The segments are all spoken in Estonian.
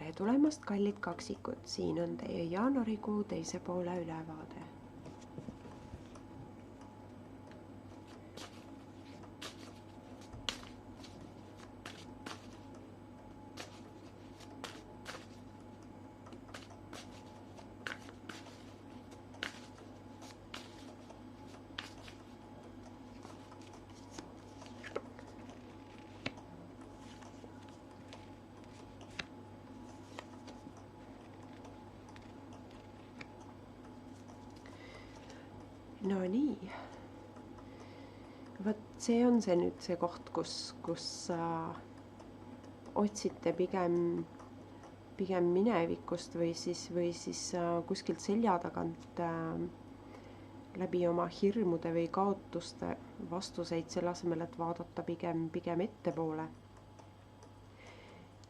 tere tulemast, kallid kaksikud, siin on teie jaanuarikuu teise poole ülevaade. No nii, vot see on see nüüd see koht, kus otsite pigem minevikust või siis kuskilt selja tagant läbi oma hirmude või kaotuste vastuseid, selle asemel, et vaadata pigem ettepoole.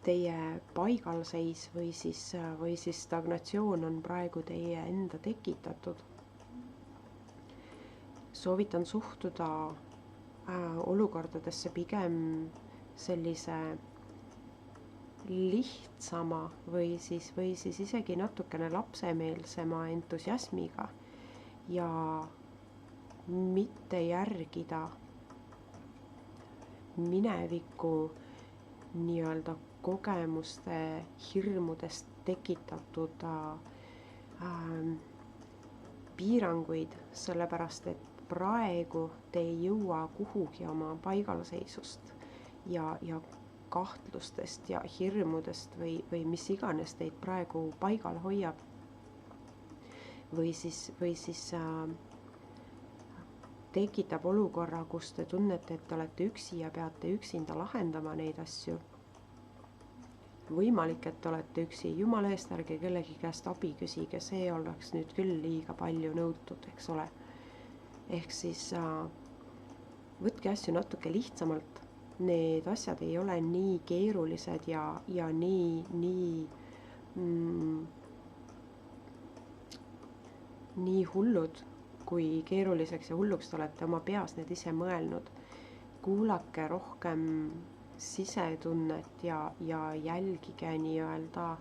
Teie paigalseis või siis stagnatsioon on praegu teie enda tekitatud. Soovitan suhtuda olukordadesse pigem sellise lihtsama või siis isegi natukene lapsemeelsema entusiasmiga ja mitte järgida mineviku nii-öelda kogemuste hirmudest tekitatud piiranguid, sellepärast et praegu te ei jõua kuhugi oma paigalseisust ja kahtlustest ja hirmudest või mis iganes teid praegu paigal hoiab. Või siis tekitab olukorra, kus te tunnete, et te olete üksi ja peate üksinda lahendama neid asju. Võimalik, et te olete üksi, jumala eest ärge kellegi käest abi küsige, see oleks nüüd küll liiga palju nõutud, eks ole. Ehk siis võtke asju natuke lihtsamalt, need asjad ei ole nii keerulised ja nii hullud, kui keeruliseks ja hulluks te olete oma peas need ise mõelnud. Kuulake rohkem sisetunnet ja jälgige nii-öelda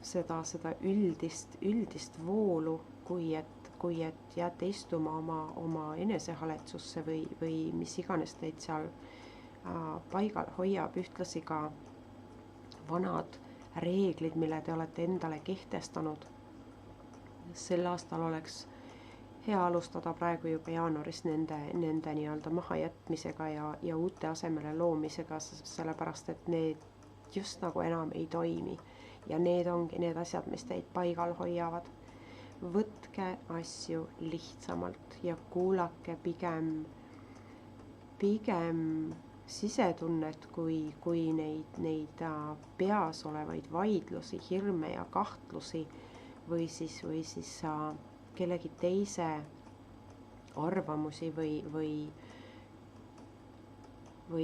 seda üldist voolu, kui et jääte istuma oma enesehaletsusse või mis iganes teid seal paigal hoiab. Ühtlasi ka vanad reeglid, mille te olete endale kehtestanud. Sel aastal oleks hea alustada praegu juba jaanuaris nende nii-öelda mahajätmisega ja uute asemele loomisega, sellepärast et need just nagu enam ei toimi. Ja need ongi need asjad, mis teid paigal hoiavad. Võtke asju lihtsamalt ja kuulake pigem sisetunnet kui neid peas olevaid vaidlusi, hirme ja kahtlusi või siis kellegi teise arvamusi või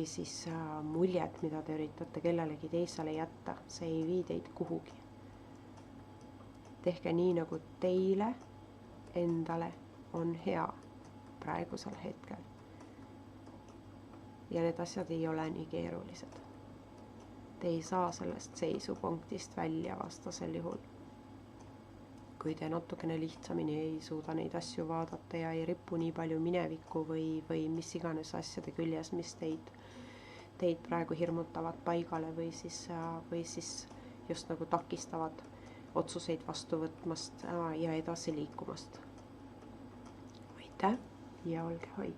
siis muljet, mida te üritate kellelegi teisele jätta. See ei vii teid kuhugi. Tehke nii, nagu teile endale on hea praegusel hetkel. Ja need asjad ei ole nii keerulised. Te ei saa sellest seisupunktist välja vastasel juhul. Kui te natukene lihtsamini ei suuda neid asju vaadata ja ei ripu nii palju minevikku või mis iganes asjade küljes, mis teid praegu hirmutavad paigale või siis just nagu takistavad otsuseid vastu võtmast ja edasi liikumast. Aitäh ja olge hoid!